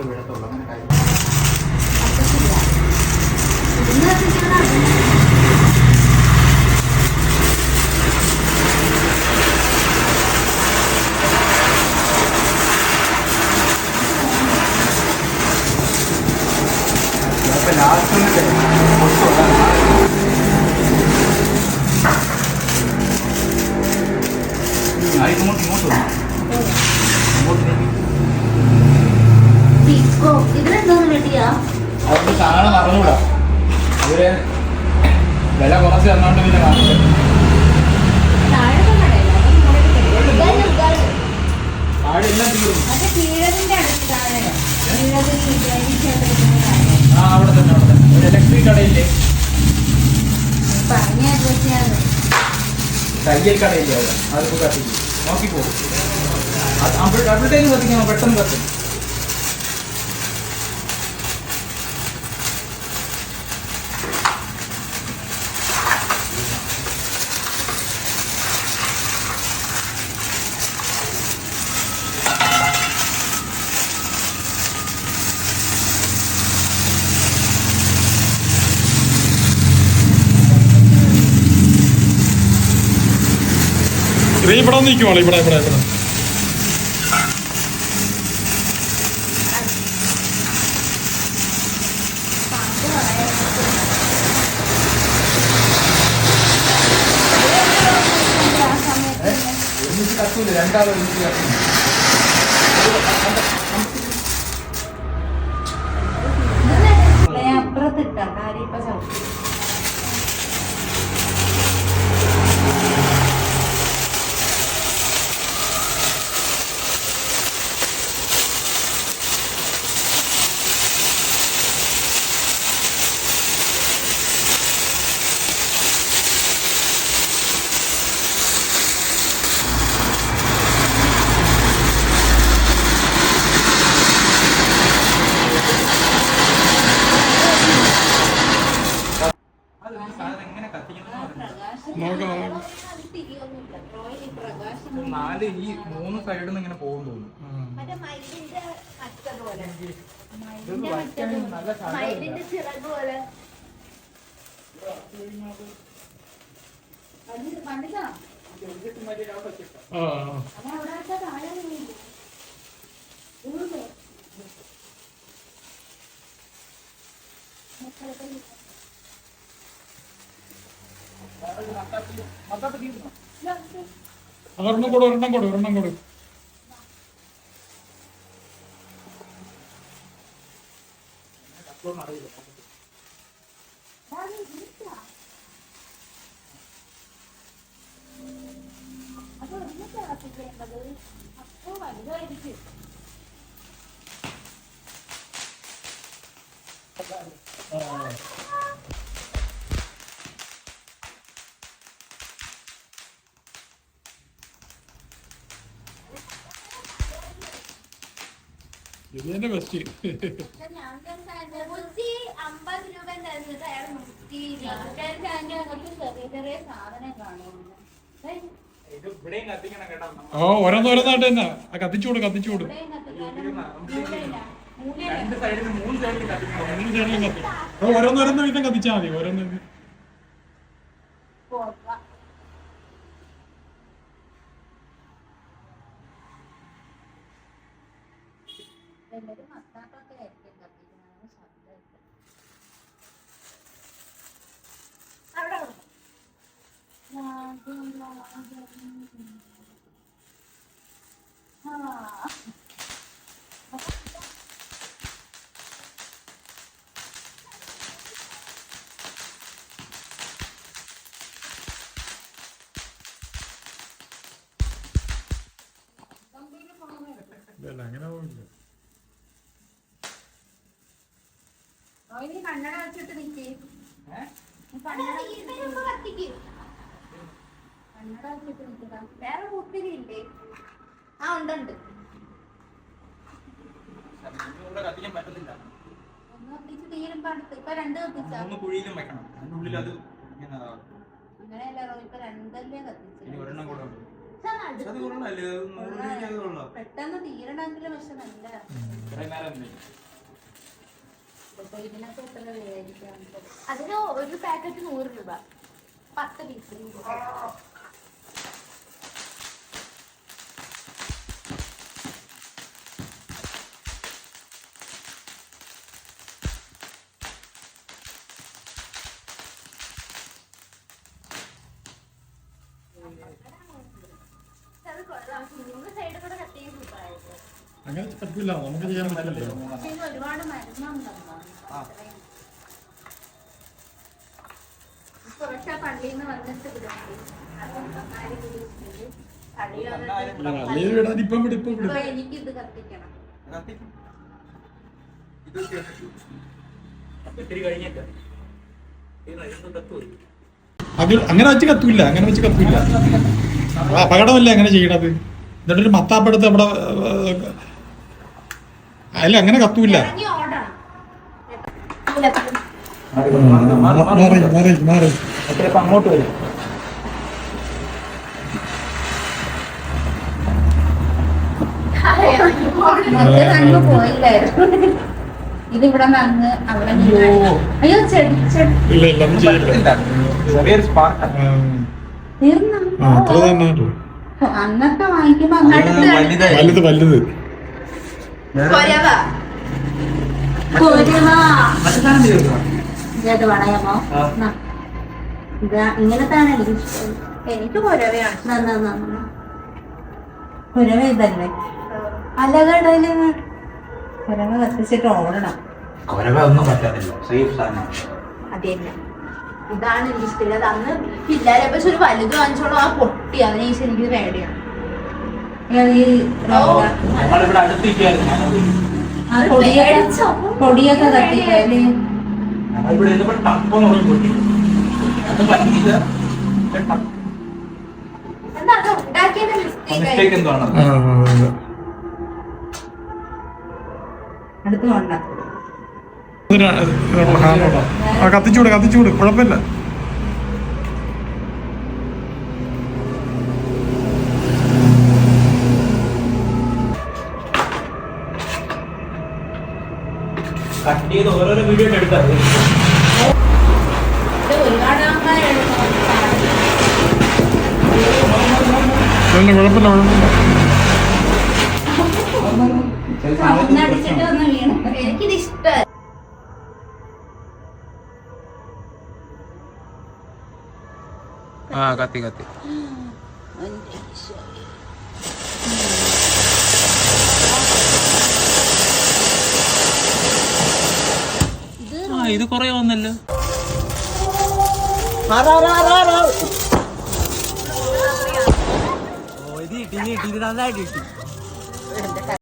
വീഴത്തുള്ളൂ. അങ്ങനെ കാര്യം ലാസ്റ്റ് ഇങ്ങോട്ട് അവർക്ക് സാധനം അറിഞ്ഞൂടാ. അവര് വില കുറച്ച് തന്നോണ്ട് പിന്നെ കാണില്ല. താഴെ എല്ലാം തീർന്നു. ആ അവിടെ തന്നെ ഒരു ഇലക്ട്രിക് കടയില്ലേ, തയ്യൽ കടയില്ലേ അവിടെ, അതിപ്പോ കത്തിക്കും. നോക്കിപ്പോ അവിടത്തേക്ക് കത്തിക്കണം, പെട്ടെന്ന് കത്തും. ഇവിടെ നിൽക്കുവാണ്, ഇവിടെ ഇവിടെ ഇവിടെ രണ്ടാമത് അപ്പുറത്തിട്ട കാര്യം ഇപ്പൊ സൗകര്യം. നാല് ഈ മൂന്ന് സൈഡിൽ നിന്ന് ഇങ്ങനെ പോകും തോന്നുന്നു. ഒരെണ്ണം കൊടു ഒരെണ്ണം കൊടു ഒരെണ്ണം കൊടു. ഇതിന്റെ ബെസ്റ്റ്. 50 രൂപ ചെറിയ സാധനം കാണുന്നു. ഓ ഓരോന്നോരോന്നായിട്ട് തന്നെ കത്തിച്ചുകൂട് കത്തിച്ചുകൂട്. ഓരോന്നോരോന്ന് വീതം കത്തിച്ചാൽ മതി. ഓരോന്ന് അങ്ങനെ പോകില്ല. കണ്ണട വെച്ചിട്ട് നിൽക്കേ, കണ്ണട വെച്ചിട്ട് നിൽക്കുക. വേറെ കുത്തിരി ഇല്ലേ? ആ ഉണ്ട്. ഒന്ന് കത്തിച്ച് തീരുമ്പോ അടുത്ത് ഇപ്പൊ രണ്ട് കത്തിച്ചാ കുഴിയിലും വെക്കണം. അതിനുള്ളിൽ അത് അങ്ങനെയല്ലോ. ഇപ്പൊ രണ്ടല്ലേ കത്തിച്ചു. പക്ഷെ അത് കൊള്ളാല്ലേ 100 രൂപയ്ക്ക് അത് കൊള്ളാം. പെട്ടെന്ന് തീരണമെങ്കിലും പക്ഷെ നല്ല ഇത്രയും നേരം എന്ത്? ഇപ്പൊ ഇതിനൊക്കെ എത്ര രൂപയായിരിക്കും? അതിന് ഒരു പാക്കറ്റ് 100 രൂപ 10 പീസ്. സൈഡിൽ കൂടെ കത്തിയും സൂപ്പറായിരുന്നു. അങ്ങനെ പറ്റില്ല, നമുക്ക് ചെയ്യാൻ പറ്റില്ലല്ലോ. പക്ഷെ ഇതിന് ഒരുപാട് മരുന്നുണ്ടല്ലോ. കുറച്ച് പള്ളിയിൽ നിന്ന് വന്നിട്ട് അല്ലെങ്കിൽ വിടാൻ ഇപ്പം വിടും, ഇപ്പം വിടും. എനിക്ക് ഇത് കത്തിക്കണം. ഇത് ഇത്തിരി കഴിഞ്ഞിട്ട് ഇതൊന്നും കത്തുപോയി. അത് അങ്ങനെ വെച്ച് കത്തൂല്ല, അങ്ങനെ വെച്ച് കത്തൂല്ല. അപകടമല്ലേ അങ്ങനെ ചെയ്യണത്. എന്നിട്ടൊരു മത്താപ്പെടുത്ത് അവിടെ അല്ല, അങ്ങനെ കത്തൂല്ല. ഇറങ്ങി ഓടണം. മാറി ചിലപ്പോ അങ്ങോട്ട് വരും. അങ്ങ് പോയില്ലായിരുന്നു. ഇതിവിടെ നിന്ന് അവിടെ അയ്യോ ചെടി ചെടി ഇല്ല ഇല്ല ഒന്നും ചെയ്യില്ല. ചെറിയൊരു സ്പാർക്ക്. തീർന്നു. അത്ര തന്നെ. അന്നൊക്കെ വാങ്ങിക്കുമ്പോ അങ്ങോട്ട് വലുത് വലുത് ഇത് വളയമോ ഇതാ ഇങ്ങനത്താണ് എനിക്ക് ഇഷ്ടം. എനിക്ക് പുരവയാണ്. പുരവ ഇതല്ലേ അലകടല് പുരവ കത്തിച്ചിട്ട് ഓടണം. കൊരവ ഒന്നും പറ്റാത്തില്ല, സേഫ് സാധനം. അതന്നെ ഇതാണ് എനിക്ക് ഇഷ്ടമില്ല. അന്ന് പിള്ളേരെ പക്ഷെ ഒരു വലുത് വാങ്ങിച്ചോളൂ, ആ പൊട്ടി അതിനെ എനിക്ക് പേടിയാണ്. നമ്മളിവിടെ അടുത്തിരിക്കുകയായിരുന്നു. പൊടിയൊക്കെ കത്തിക്കാല് ഞങ്ങളിവിടെ ഇരുന്നപ്പോൾ ടപ്പെന്ന് പറഞ്ഞ് പൊട്ടി. അത് പറ്റിയില്ല. എന്താ അത് ഉണ്ടാക്കിയത് മിസ്റ്റേക്ക് മിസ്റ്റേക്ക് എന്തോ ആണ്. അടുത്ത് കൊണ്ട കത്തിച്ചൂട് കത്തിച്ചൂട്, കുഴപ്പമില്ല. കട്ട് ചെയ്ത് ഓരോരോ വീഡിയോ എടുത്താൽ ഒരുപാട് ആൾക്കാരുണ്ട്. കുഴപ്പമില്ല കുഴപ്പമില്ല. ഒന്നടിച്ചിട്ട് ഒന്ന് വീണു. എനിക്കിത് ഇഷ്ടമായി. കത്തി കത്തി. ഇത് കൊറേ വന്നല്ലോ. ഇത് നന്നായിട്ട് കിട്ടി.